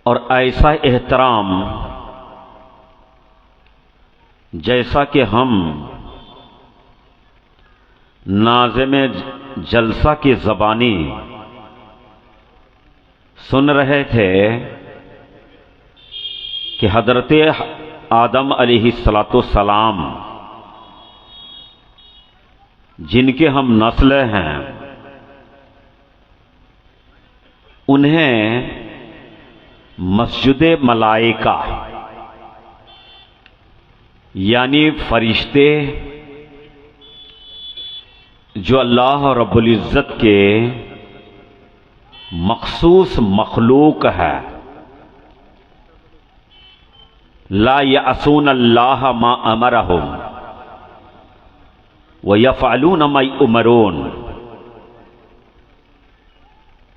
और ऐसा एहतराम जैसा कि हम नाज़िम जलसा की ज़बानी सुन रहे थे कि हज़रत आदम अलैहिस्सलाम जिनके हम नस्ल हैं उन्हें मस्जिद मलाइका यानी फरिश्ते जो अल्लाह रब्बुल इज़्ज़त के मखसूस मखलूक है, ला यअसून अल्लाह मा अमरहुम व यफ़अलून मा युमरून।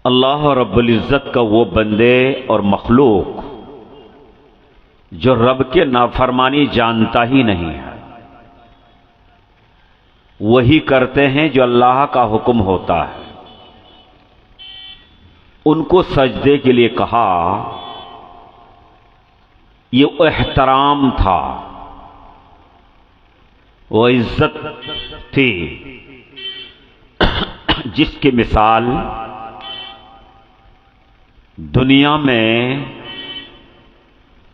अल्लाह रब्बुल इज़्ज़त का वो बंदे और मखलूक जो रब के नाफरमानी जानता ही नहीं है, वही करते हैं जो अल्लाह का हुक्म होता है। उनको सजदे के लिए कहा, ये एहतराम था, वो इज्जत थी जिसकी मिसाल दुनिया में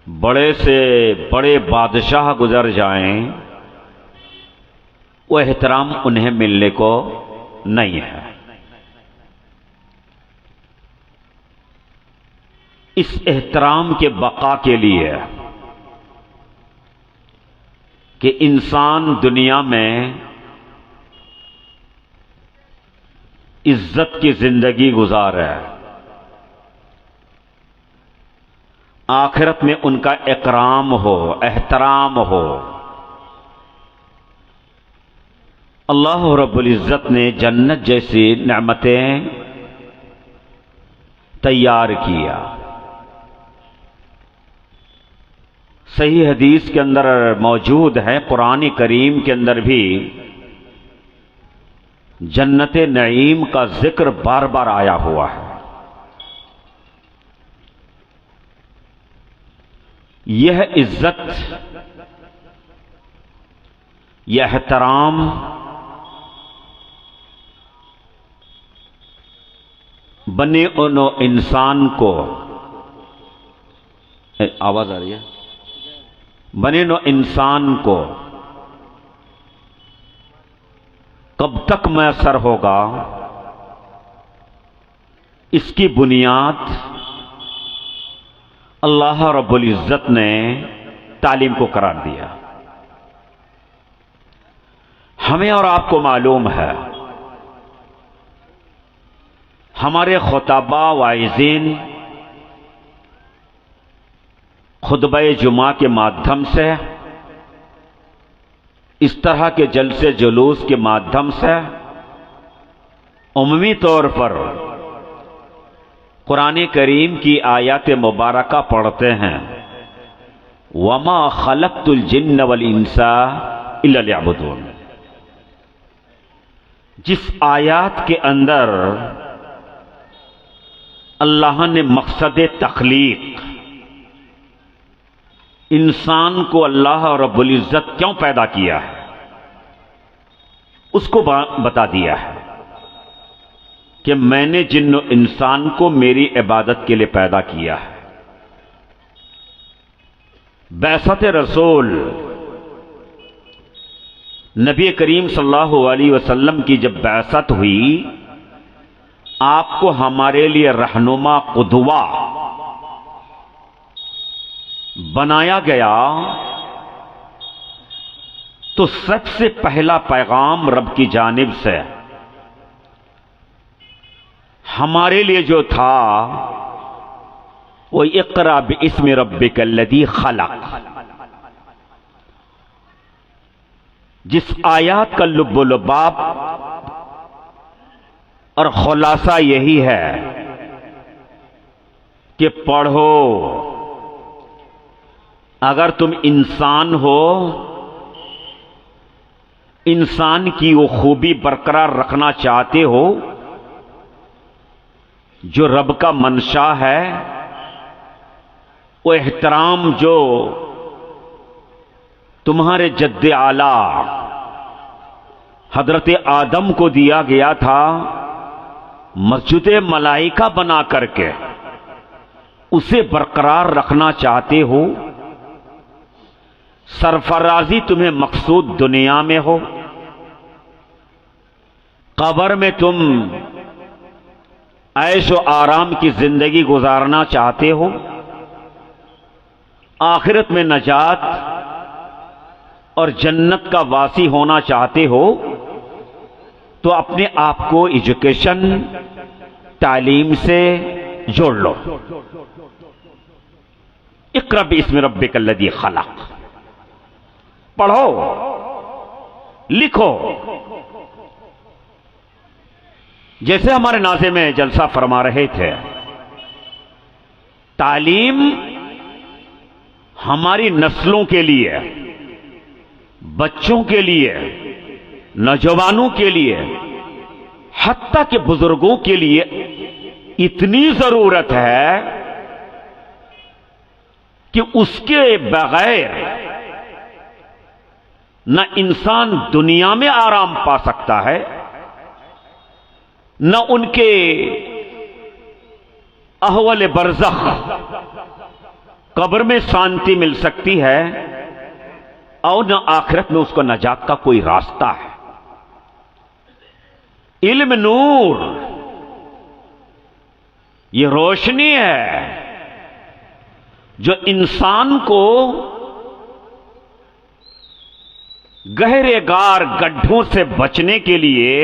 बड़े से बड़े बादशाह गुजर जाएं, वो एहतराम उन्हें मिलने को नहीं है। इस एहतराम के बका के लिए कि इंसान दुनिया में इज्जत की जिंदगी गुजारे, आखिरत में उनका इकराम हो, एहतराम हो। अल्लाह रब्बुल इज़्ज़त ने जन्नत जैसी नेमतें तैयार किया। सही हदीस के अंदर मौजूद है, कुरान करीम के अंदर भी जन्नत नईम का जिक्र बार बार आया हुआ है। यह इज्जत, यह एहतराम बने उन इंसान को, आवाज आ रही है, बने नो इंसान को कब तक मैसर होगा, इसकी बुनियाद अल्लाह रब्बुल इज़्ज़त ने तालीम को करार दिया। हमें और आपको मालूम है, हमारे खुताबा वाइज़ीन खुतबे जुमा के माध्यम से, इस तरह के जलसे जुलूस के माध्यम से उम्मी तौर पर कुरान करीम की आयत मुबारका पढ़ते हैं, वमा खलक़तुल जिन्न वल इंसा इल्ला लियअबुदून। जिस आयत के अंदर अल्लाह ने मकसद तख्लीक, इंसान को अल्लाह रब्बुल इज़्ज़त क्यों पैदा किया है, उसको बता दिया है कि मैंने जिन्न इंसान को मेरी इबादत के लिए पैदा किया है। बैसत रसूल नबी करीम सल्लल्लाहु अलैहि वसल्लम की जब बैसत हुई, आपको हमारे लिए रहनुमा कुदवा बनाया गया, तो सबसे पहला पैगाम रब की जानिब से हमारे लिए जो था वो इक़रा बिइस्मि रब्बिकल्लज़ी खलक़। जिस आयत का लुब्बुल लुबाब और खुलासा यही है कि पढ़ो, अगर तुम इंसान हो, इंसान की वो खूबी बरकरार रखना चाहते हो जो रब का मंशा है, वो एहतराम जो तुम्हारे जद्दे आला हजरत आदम को दिया गया था, मस्जिद मलाइका बना करके उसे बरकरार रखना चाहते हो। सरफराजी तुम्हें मकसूद दुनिया में हो, कब्र में तुम ऐशो आराम की जिंदगी गुजारना चाहते हो, आखिरत में नजात और जन्नत का वासी होना चाहते हो, तो अपने आप को एजुकेशन तालीम से जोड़ लो। इक़रा बिस्मि रब्बिकल लज़ी खलक़, पढ़ो लिखो। जैसे हमारे नाज़े में जलसा फरमा रहे थे, तालीम हमारी नस्लों के लिए, बच्चों के लिए, नौजवानों के लिए, हत्ता के बुजुर्गों के लिए इतनी जरूरत है कि उसके बगैर न इंसान दुनिया में आराम पा सकता है, न उनके अहवल बरज़ख कब्र में शांति मिल सकती है, और न आखिरत में उसको नजात का कोई रास्ता है। इल्म नूर, ये रोशनी है जो इंसान को गहरे गार गड्ढों से बचने के लिए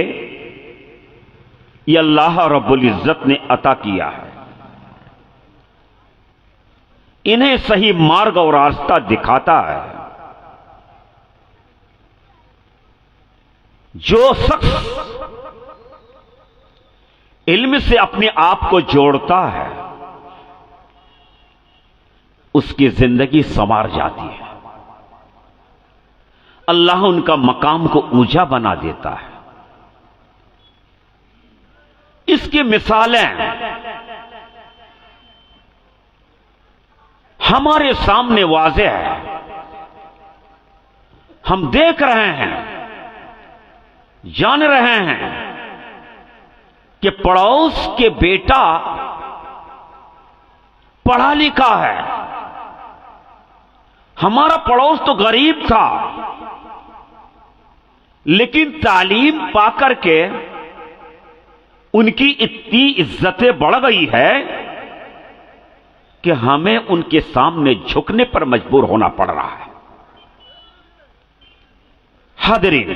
ये अल्लाह रब्बुल इज्जत ने अता किया है। इन्हें सही मार्ग और रास्ता दिखाता है। जो शख्स इल्म से अपने आप को जोड़ता है, उसकी जिंदगी संवार जाती है। अल्लाह उनका मकाम को ऊंचा बना देता है। इसकी मिसालें हमारे सामने वाज़ेह है। हम देख रहे हैं, जान रहे हैं कि पड़ोस के बेटा पढ़ा लिखा है। हमारा पड़ोस तो गरीब था, लेकिन तालीम पाकर के उनकी इतनी इज्जतें बढ़ गई है कि हमें उनके सामने झुकने पर मजबूर होना पड़ रहा है। हाज़रीन,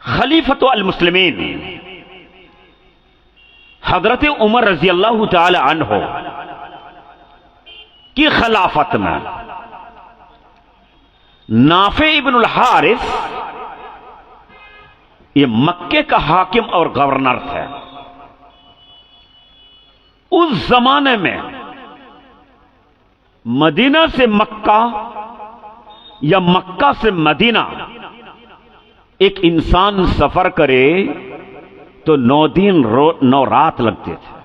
खलीफतु अल मुस्लिमीन हजरत उमर रजी अल्लाह ताला अन्हो की खिलाफत में नाफे इब्नुल हारिस ये मक्के का हाकिम और गवर्नर थे। उस जमाने में मदीना से मक्का या मक्का से मदीना एक इंसान सफर करे तो 9 दिन 9 रात लगते थे।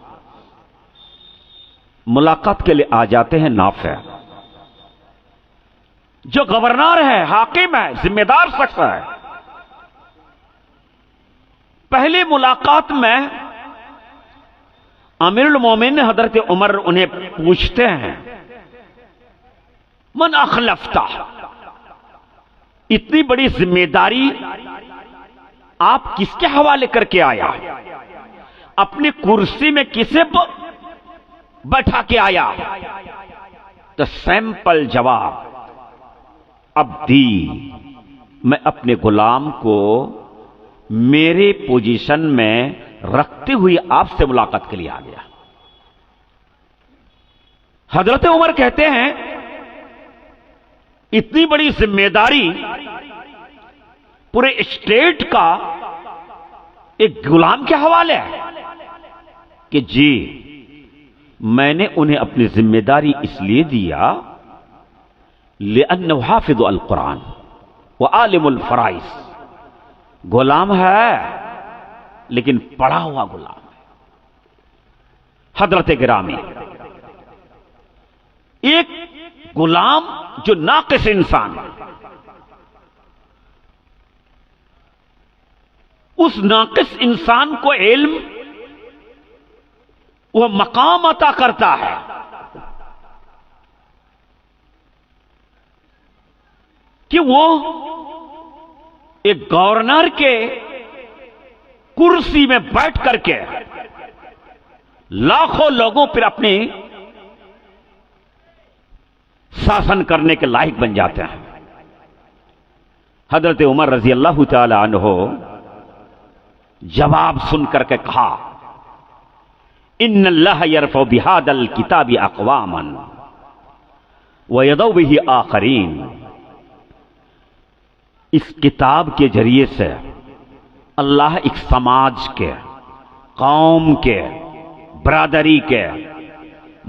मुलाकात के लिए आ जाते हैं नाफे, जो गवर्नर है, हाकिम है, जिम्मेदार शख्स है। पहली मुलाकात में अमीरुल मोमिनीन हजरत उमर उन्हें पूछते हैं, मन अखलफ्ता, इतनी बड़ी जिम्मेदारी आप किसके हवाले करके आया? अपनी कुर्सी में किसे बैठा के आया? तो सैंपल जवाब, अब्दी, मैं अपने गुलाम को मेरे पोजीशन में रखते हुए आपसे मुलाकात के लिए आ गया। हजरत उमर कहते हैं, इतनी बड़ी जिम्मेदारी पूरे स्टेट का एक गुलाम के हवाले है कि जी, मैंने उन्हें अपनी जिम्मेदारी इसलिए दिया लिअन्नहु हाफिज़ु अल कुरान व आलिमुल फराइज़। गुलाम है लेकिन पढ़ा हुआ गुलाम है। हजरत गिरामी, एक गुलाम जो नाकिस इंसान, उस नाकिस इंसान को इल्म वह मकाम अता करता है कि वो एक गवर्नर के कुर्सी में बैठ करके लाखों लोगों पर अपने शासन करने के लायक बन जाते हैं। हजरत उमर रजी अल्लाह तआला अन्हो जवाब सुनकर के कहा, इन्नल्लाह यरफ़उ बिहादल किताबि अक़वामन व यदउ बिही आखरीन। इस किताब के जरिए से अल्लाह एक समाज के, कौम के, बरादरी के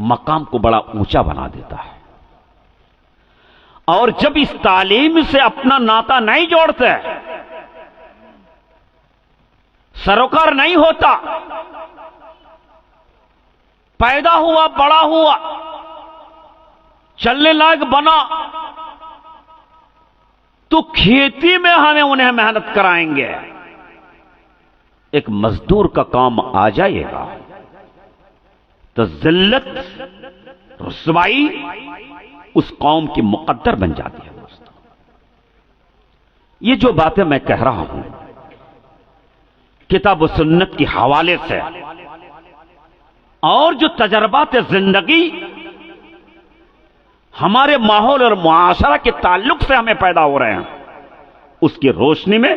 मकाम को बड़ा ऊंचा बना देता है। और जब इस तालीम से अपना नाता नहीं जोड़ते, सरोकार नहीं होता, पैदा हुआ, बड़ा हुआ, चलने लायक बना, तो खेती में हमें उन्हें मेहनत कराएंगे, एक मजदूर का काम आ जाएगा तो जिल्लत, रुसवाई उस कौम की मुकद्दर बन जाती है। दोस्तों, ये जो बातें मैं कह रहा हूं किताब व सुन्नत के हवाले से, और जो तजर्बात जिंदगी हमारे माहौल और मुआशरा के ताल्लुक से हमें पैदा हो रहे हैं, उसकी रोशनी में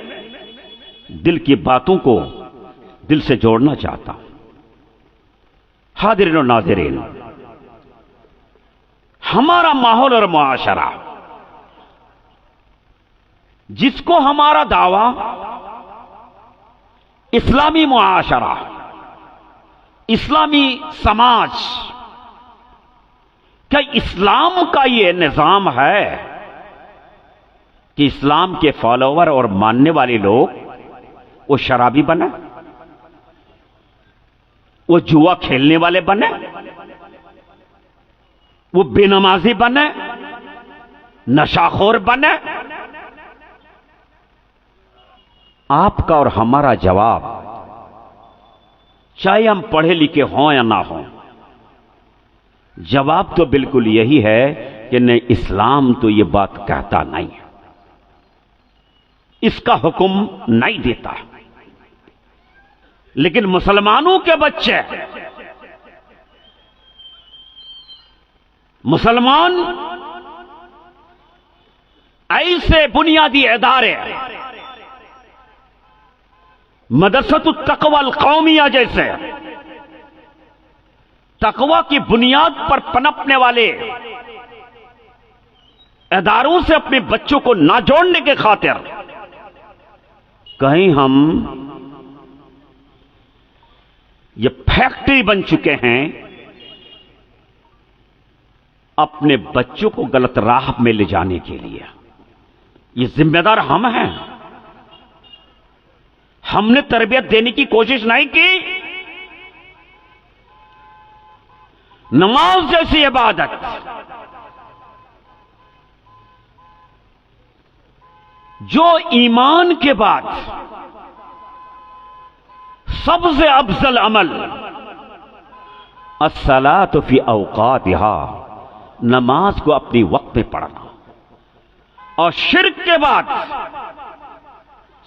दिल की बातों को दिल से जोड़ना चाहता हूं। हाज़िरीन और नाज़िरीन, हमारा माहौल और मुआशरा, जिसको हमारा दावा इस्लामी मुआशरा, इस्लामी समाज, क्या इस्लाम का यह निजाम है कि इस्लाम के फॉलोवर और मानने वाले लोग वो शराबी बने, वो जुआ खेलने वाले बने, वो बेनमाजी बने, नशाखोर बने? आपका और हमारा जवाब, चाहे हम पढ़े लिखे हों या ना हों, जवाब तो बिल्कुल यही है कि नहीं, इस्लाम तो ये बात कहता नहीं है, इसका हुक्म नहीं देता। लेकिन मुसलमानों के बच्चे, मुसलमान ऐसे बुनियादी इदारे, मदरसतुत तक़वल कौमिया जैसे तकवा की बुनियाद पर पनपने वाले इदारों से अपने बच्चों को ना जोड़ने के खातिर कहीं हम ये फैक्ट्री बन चुके हैं अपने बच्चों को गलत राह में ले जाने के लिए। ये जिम्मेदार हम हैं। हमने तरबियत देने की कोशिश नहीं की। नमाज जैसी इबादत, जो ईमान के बाद सबसे अफजल अमल, अस्सलातु फी औकातिहा, नमाज को अपनी वक्त में पढ़ना, और शिर्क के बाद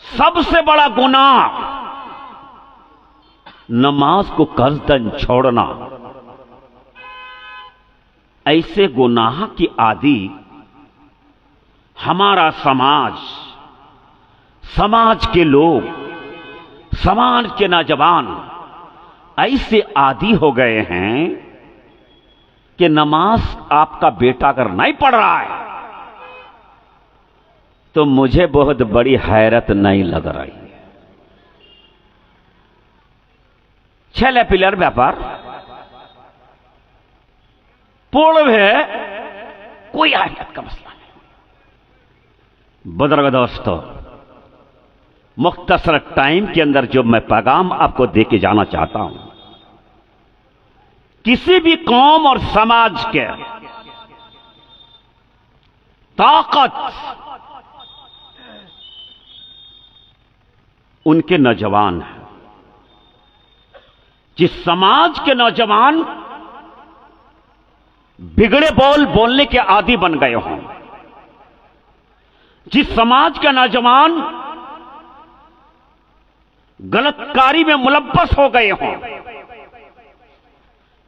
सबसे बड़ा गुनाह नमाज को कसदन छोड़ना। ऐसे गुनाह की आदि हमारा समाज, समाज के लोग, समाज के नौजवान ऐसे आदी हो गए हैं कि नमाज आपका बेटा अगर नहीं पढ़ रहा है तो मुझे बहुत बड़ी हैरत नहीं लग रही है। छेले पिलर व्यापार पूर्ण है, कोई अहमियत का मसला नहीं। बुजुर्ग दोस्तों, मुख्तसर टाइम के अंदर जो मैं पैगाम आपको दे के जाना चाहता हूं किसी भी कौम और समाज के ताकत उनके नौजवान हैं। जिस समाज के नौजवान बिगड़े बोल बोलने के आदी बन गए हों, जिस समाज के नौजवान गलतकारी में मुलव्वस हो गए हों,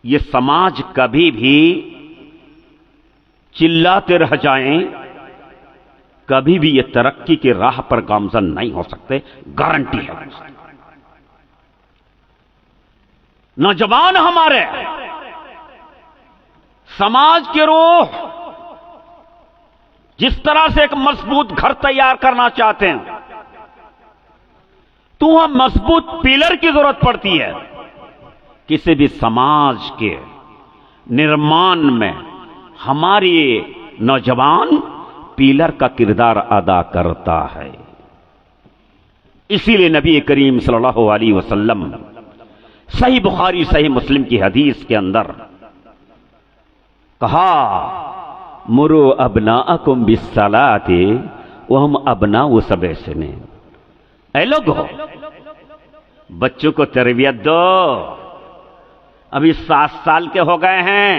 ये समाज कभी भी चिल्लाते रह जाएं, कभी भी ये तरक्की की राह पर गामजन नहीं हो सकते, गारंटी है। नौजवान हमारे समाज के रूह, जिस तरह से एक मजबूत घर तैयार करना चाहते हैं, तो वहां मजबूत पिलर की जरूरत पड़ती है। किसी भी समाज के निर्माण में हमारे नौजवान पिलर का किरदार अदा करता है। इसीलिए नबी करीम सल्लल्लाहु अलैहि वसल्लम सही बुखारी सही मुस्लिम की हदीस के अंदर कहा, मुरु अबनाअकुम बिस्सलाति व हम अबनाउ सबअ सिनीन। ऐ लोगों, बच्चों को तरबियत दो। अभी 7 साल के हो गए हैं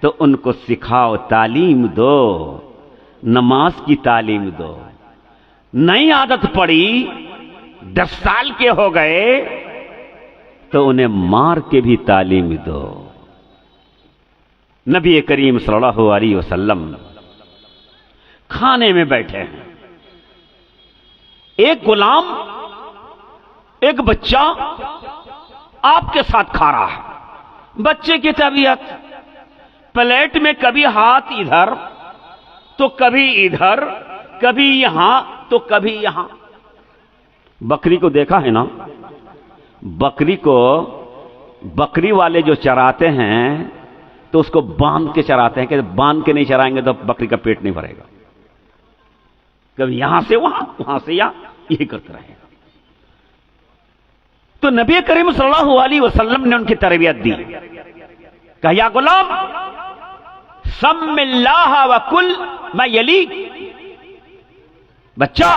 तो उनको सिखाओ, तालीम दो, नमाज की तालीम दो। नई आदत पड़ी, 10 साल के हो गए तो उन्हें मार के भी तालीम दो। नबी करीम सल्लल्लाहु अलैहि वसल्लम खाने में बैठे हैं, एक गुलाम, एक बच्चा आपके साथ खा रहा है। बच्चे की तबीयत, प्लेट में कभी हाथ इधर तो कभी इधर, कभी यहां तो कभी यहां। बकरी को देखा है ना, बकरी को बकरी वाले जो चराते हैं तो उसको बांध के चराते हैं कि बांध के नहीं चराएंगे तो बकरी का पेट नहीं भरेगा। कभी यहां से वहां, वहां से यहां, यही करते रहेगा। तो नबी करीम सल्लल्लाहु अलैहि वसल्लम ने उनकी तरबियत दी। कहा, या गुलाम सम्मिल्लाह व कुल मा यली। बच्चा,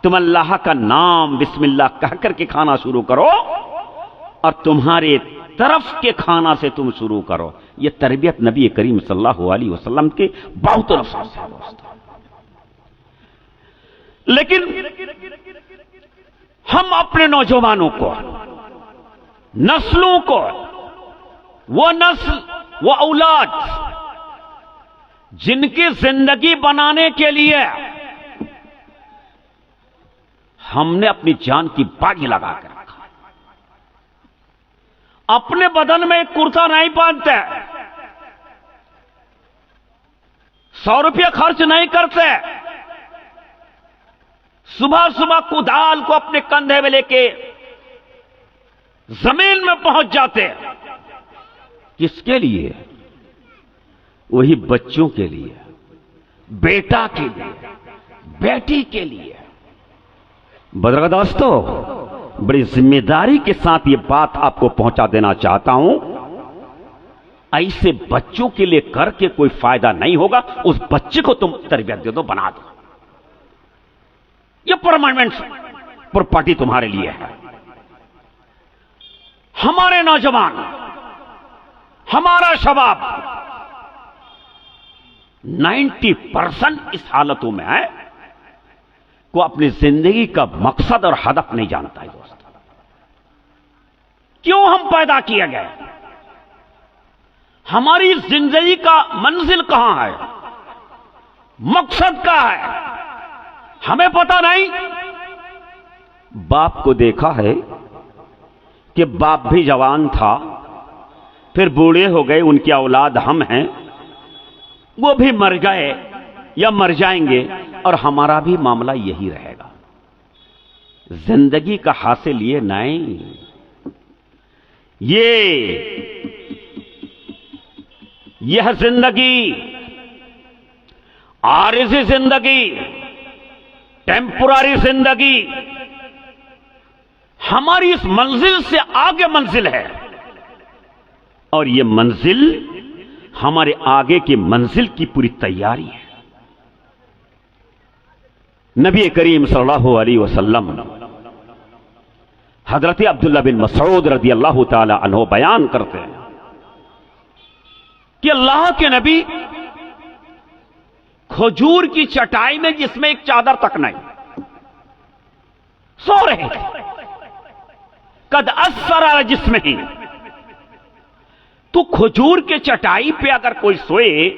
तुम अल्लाह का नाम बिस्मिल्लाह कह करके खाना शुरू करो और तुम्हारे तरफ के खाना से तुम शुरू करो। यह तरबियत नबी करीम सल्लल्लाहु अलैहि वसल्लम के बहुत अल्फाज है दोस्तों। लेकिन हम अपने नौजवानों को, नस्लों को, वो नस्ल, वो औलाद जिनकी जिंदगी बनाने के लिए हमने अपनी जान की बाजी लगा कर रखा, अपने बदन में एक कुर्ता नहीं बांधते, 100 रुपया खर्च नहीं करते, सुबह सुबह कुदाल को अपने कंधे में लेके जमीन में पहुंच जाते। किसके लिए? वही बच्चों के लिए, बेटा के लिए, बेटी के लिए। बुजुर्ग दोस्तों, बड़ी जिम्मेदारी के साथ ये बात आपको पहुंचा देना चाहता हूं। ऐसे बच्चों के लिए करके कोई फायदा नहीं होगा। उस बच्चे को तुम तरबियत दे दो, बना दो। ये परमानेंट प्रॉपर्टी तुम्हारे लिए है। हमारे नौजवान, हमारा शबाब 90% इस हालतों में है को अपनी जिंदगी का मकसद और हदफ नहीं जानता है दोस्तों। क्यों हम पैदा किए गए? हमारी जिंदगी का मंजिल कहां है, मकसद क्या है, हमें पता नहीं। बाप को देखा है कि बाप भी जवान था, फिर बूढ़े हो गए, उनकी औलाद हम हैं, वो भी मर गए या मर जाएंगे और हमारा भी मामला यही रहेगा। जिंदगी का हासिल ये नहीं, यह जिंदगी आरिज़ी जिंदगी, टेम्पोररी जिंदगी हमारी इस मंजिल से आगे मंजिल है। और ये मंजिल हमारे आगे की मंजिल की पूरी तैयारी है। नबी करीम सल्लल्लाहु अलैहि वसल्लम हजरत अब्दुल्ला बिन मसऊद रज़ी अल्लाह ताला अन्हु बयान करते हैं कि अल्लाह के नबी खजूर की चटाई में जिसमें एक चादर तक नहीं सो रहे थे, कद अस्सरा जिसमें ही। तो खजूर के चटाई पे अगर कोई सोए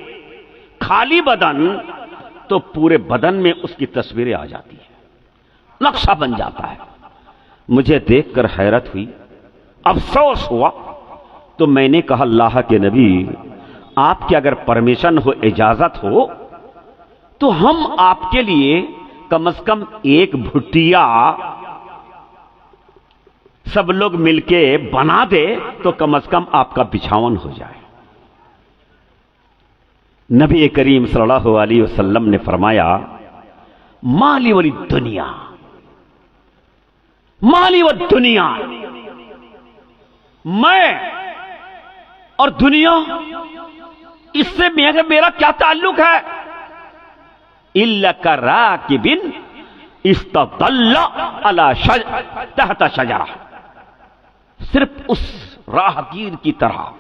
खाली बदन तो पूरे बदन में उसकी तस्वीरें आ जाती है, नक्शा बन जाता है। मुझे देखकर हैरत हुई, अफसोस हुआ। तो मैंने कहा अल्लाह के नबी, आपकी अगर परमिशन हो, इजाजत हो, तो हम आपके लिए कम से कम एक भुट्टिया सब लोग मिलके बना दे तो कम से कम आपका बिछावन हो जाए। नबी करीम सल्लल्लाहु अलैहि वसल्लम ने फरमाया, माली वाली दुनिया, माली व दुनिया, मैं और दुनिया, इससे मेरा क्या ताल्लुक है? इल्ला का राकिबिन इस्तदल्ला अला तहता शजरा, सिर्फ उस राहगीर की तरह,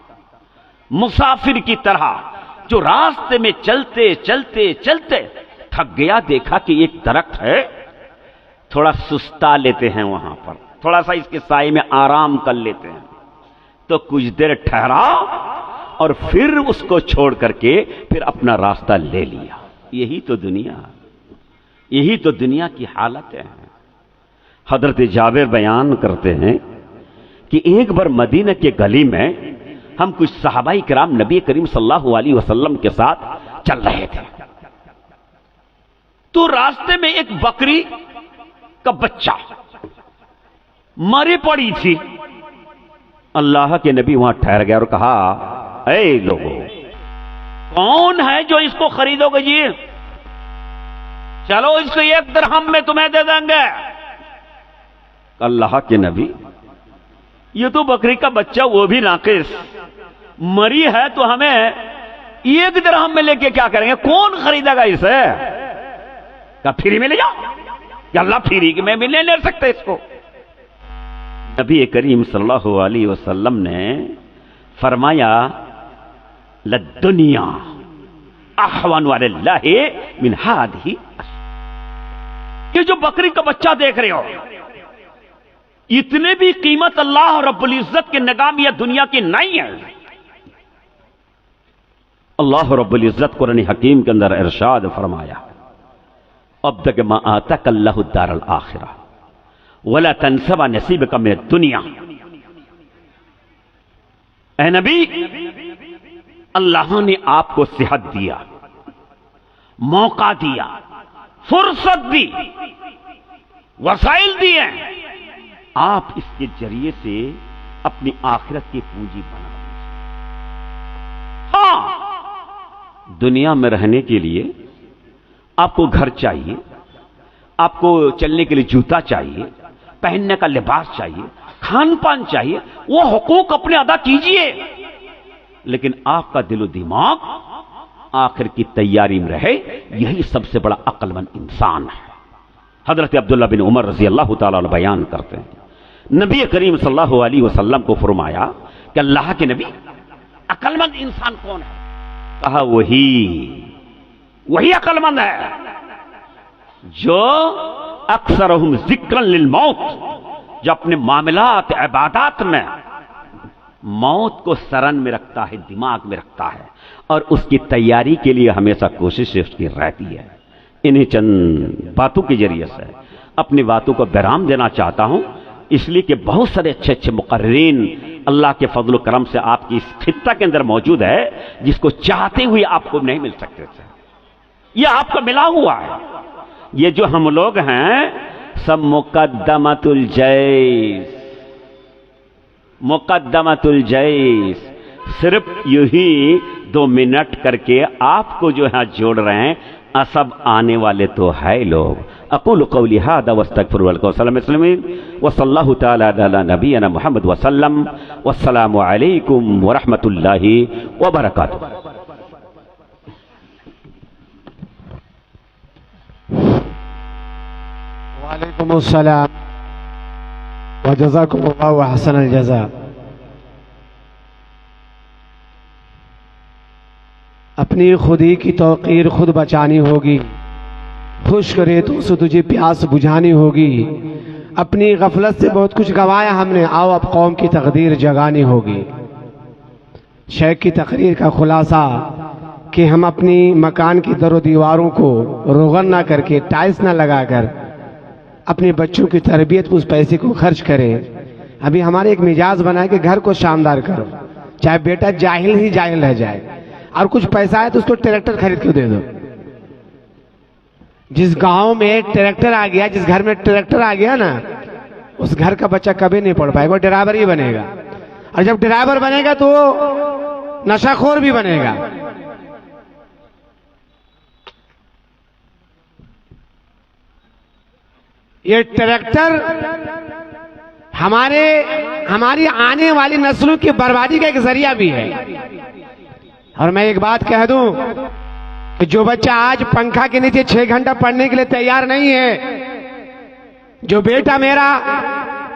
मुसाफिर की तरह जो रास्ते में चलते चलते चलते थक गया, देखा कि एक दरख्त है, थोड़ा सुस्ता लेते हैं वहां पर, थोड़ा सा इसके साए में आराम कर लेते हैं, तो कुछ देर ठहरा और फिर उसको छोड़ करके फिर अपना रास्ता ले लिया। यही तो दुनिया, यही तो दुनिया की हालत है। हजरत जाबिर बयान करते हैं कि एक बार मदीना के गली में हम कुछ सहाबाई किराम नबी करीम सल्लल्लाहु अलैहि वसल्लम के साथ चल रहे थे, तो रास्ते में एक बकरी का बच्चा मरी पड़ी थी। अल्लाह के नबी वहां ठहर गया और कहा, ऐ लोगों, कौन है जो इसको खरीदोगे जी? चलो इसको 1 दिरहम में तुम्हें दे देंगे। अल्लाह के नबी, ये तो बकरी का बच्चा, वो भी नाकिस, मरी है, तो हमें 1 दिरहम में लेके क्या करेंगे? कौन खरीदेगा इसे? क्या फ्री में ले जाओ? क्या अल्लाह फ्री में भी नहीं ले सकते इसको? नबी करीम सल्लल्लाहु अलैहि वसल्लम ने फरमाया, लद्दुनिया अहवन अलल्लाहि मिन हादिही। ये जो बकरी का बच्चा देख रहे हो, इतने भी कीमत अल्लाह रब्बुल इज्जत के निगाह में यह दुनिया की नहीं है। अल्लाह रब्बुल इज्जत कुरान हकीम के अंदर इरशाद फरमाया, अब तक मा आतक अल्लाहु दारल आखिरा वला तनसबा नसीबका मिन दुनिया। ऐ नबी, अल्लाह ने आपको सेहत दिया, मौका दिया, फुर्सत दी, वसाइल दिए, आप इसके जरिए से अपनी आखिरत की पूंजी बना लीजिए। हां, दुनिया में रहने के लिए आपको घर चाहिए, आपको चलने के लिए जूता चाहिए, पहनने का लिबास चाहिए, खान पान चाहिए, वो हुकूक अपने अदा कीजिए, लेकिन आपका दिलो दिमाग आखिर की तैयारी में रहे। यही सबसे बड़ा अक्लमंद इंसान है। हजरत अब्दुल्ला बिन उमर रजी अल्लाह ताला अन्हु बयान करते हैं, नबी करीम सल्लल्लाहु अलैहि वसल्लम को फरमाया कि अल्लाह के नबी, अक्लमंद इंसान कौन है? कहा, वही अक्लमंद है जो अक्सरहुम जिक्रन लिल मौत, जो अपने मामलात इबादत में मौत को सरन में रखता है, दिमाग में रखता है, और उसकी तैयारी के लिए हमेशा कोशिश उसकी रहती है। इन्हीं चंद बातों के जरिए से अपनी बातों को विराम देना चाहता हूं, इसलिए कि बहुत सारे अच्छे अच्छे मुकर्रीन अल्लाह के फजल करम से आपकी इस खित्ता के अंदर मौजूद है, जिसको चाहते हुए आपको नहीं मिल सकते थे। यह आपको मिला हुआ है। ये जो हम लोग हैं सब मुकद्दमतुल जैस, मुकद्दमतुल जैस, सिर्फ यूं ही 2 मिनट करके आपको जो है जोड़ रहे हैं, असब आने वाले तो है लोग। अक़ूलु क़ौली हाज़ा वस्तग़फ़िरुल्लाह व सल्लल्लाहु तआला अला नबीना मुहम्मद व सल्लम। वस्सलामु अलैकुम वरहमतुल्लाहि वबरकातुहू। वालेकुम अस्सलाम व जज़ाकुमुल्लाहु अहसनल जज़ा। अपनी खुदी की तौक़ीर खुद बचानी होगी, खुश्क रेतों से तुझे प्यास बुझानी होगी। अपनी गफलत से बहुत कुछ गंवाया हमने, आओ अब कौम की तकदीर जगानी होगी। शेख की तकरीर का खुलासा कि हम अपनी मकान की दरो दीवारों को रोगन ना करके, टाइल्स ना लगाकर अपने बच्चों की तरबियत उस पैसे को खर्च करें। अभी हमारे एक मिजाज बना है कि घर को शानदार करो, चाहे बेटा जाहिल ही जाहिल रह जाए, और कुछ पैसा है तो उसको ट्रैक्टर खरीद के दे दो। जिस गांव में ट्रैक्टर आ गया, जिस घर में ट्रैक्टर आ गया ना, उस घर का बच्चा कभी नहीं पढ़ पाएगा, वो ड्राइवर ही बनेगा। और जब ड्राइवर बनेगा तो वो नशाखोर भी बनेगा। ये ट्रैक्टर हमारी आने वाली नस्लों की बर्बादी का एक जरिया भी है। और मैं एक बात कह दूं कि जो बच्चा आज पंखा के नीचे 6 घंटा पढ़ने के लिए तैयार नहीं है, जो बेटा मेरा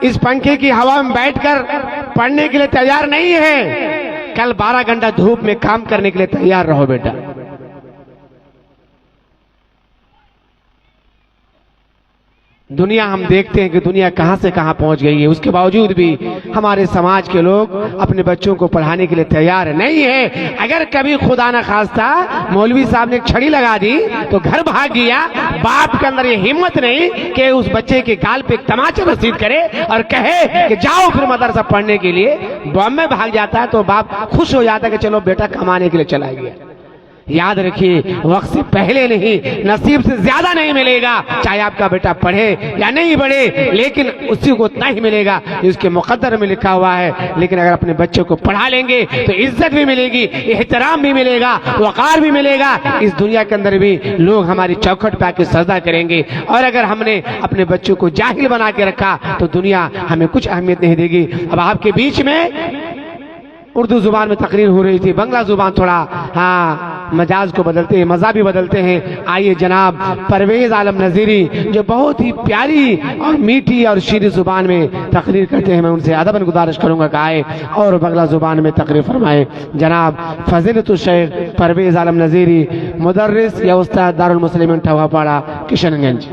इस पंखे की हवा में बैठकर पढ़ने के लिए तैयार नहीं है, कल 12 घंटा धूप में काम करने के लिए तैयार रहो बेटा। दुनिया हम देखते हैं कि दुनिया कहां से कहां पहुंच गई है, उसके बावजूद भी हमारे समाज के लोग अपने बच्चों को पढ़ाने के लिए तैयार नहीं है। अगर कभी खुदा न खास्ता मौलवी साहब ने एक छड़ी लगा दी तो घर भाग गया, बाप के अंदर ये हिम्मत नहीं कि उस बच्चे के गाल पे एक तमाचा रसीद करे और कहे कि जाओ फिर मदरसा पढ़ने के लिए। बॉम्बे भाग जाता है तो बाप खुश हो जाता है कि चलो बेटा कमाने के लिए चला गया। याद रखिए, वक्त से पहले नहीं, नसीब से ज्यादा नहीं मिलेगा। चाहे आपका बेटा पढ़े या नहीं पढ़े, लेकिन उसी को उतना ही मिलेगा जो उसके मुकद्दर में लिखा हुआ है। लेकिन अगर अपने बच्चों को पढ़ा लेंगे तो इज्जत भी मिलेगी, एहतराम भी मिलेगा, वकार भी मिलेगा। इस दुनिया के अंदर भी लोग हमारी चौखट पे आके सजदा करेंगे। और अगर हमने अपने बच्चों को जाहिल बना के रखा तो दुनिया हमें कुछ अहमियत नहीं देगी। अब आपके बीच में उर्दू जुबान में तकरीर हो रही थी, बांग्ला जुबान थोड़ा मजाज को बदलते हैं, मजा भी बदलते हैं। आइए जनाब परवेज आलम नजीरी जो बहुत ही प्यारी और मीठी और शीरी जुबान में तकरीर करते हैं, मैं उनसे अदबन गुजारिश करूंगा कि आए और बांग्ला जुबान में तकरीर फरमाए। जनाब फजीलतुल शेख परवेज आलम नजीरी, मुदर्रिस या उस्ताद दारुल मुस्लिमीन ठवापाड़ा किशनगंज।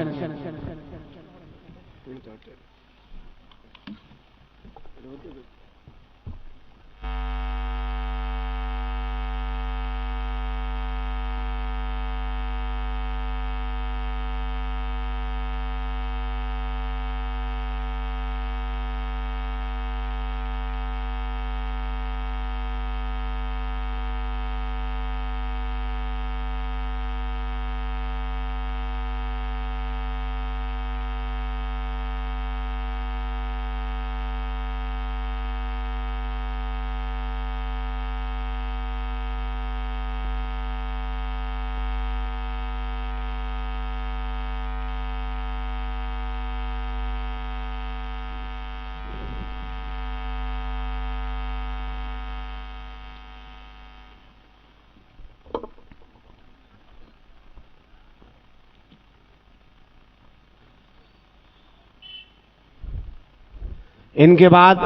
इनके बाद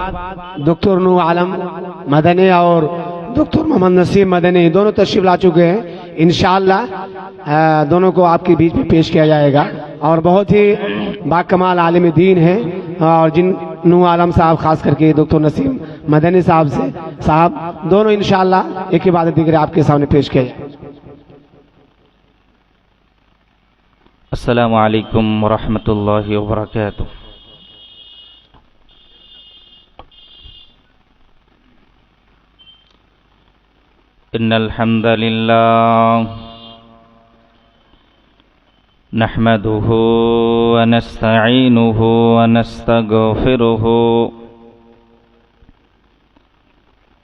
डॉक्टर नूर आलम मदनी और डॉक्टर मोहम्मद नसीम मदनी दोनों तशरीफ ला चुके हैं। इंशाअल्लाह दोनों को आपके बीच में पेश किया जाएगा। और बहुत ही बाकमाल आलिम दीन है, और जिन नूर आलम साहब खास करके डॉक्टर नसीम मदनी साहब दोनों इंशाअल्लाह एक इबादत दिगर आपके सामने पेश किया जाए। अस्सलामु अलैकुम वरहमतुल्लाहि वबरकातुहू। इन्नल हम्दलिल्लाह नहमदुहु व नस्तईनुहु व नस्तगफिरुहु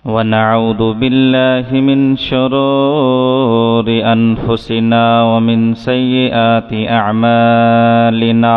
व नऊदु बिल्लाहि मिन शुरूरि अनफुसिना व मिन सय्यिआति अअमालिना।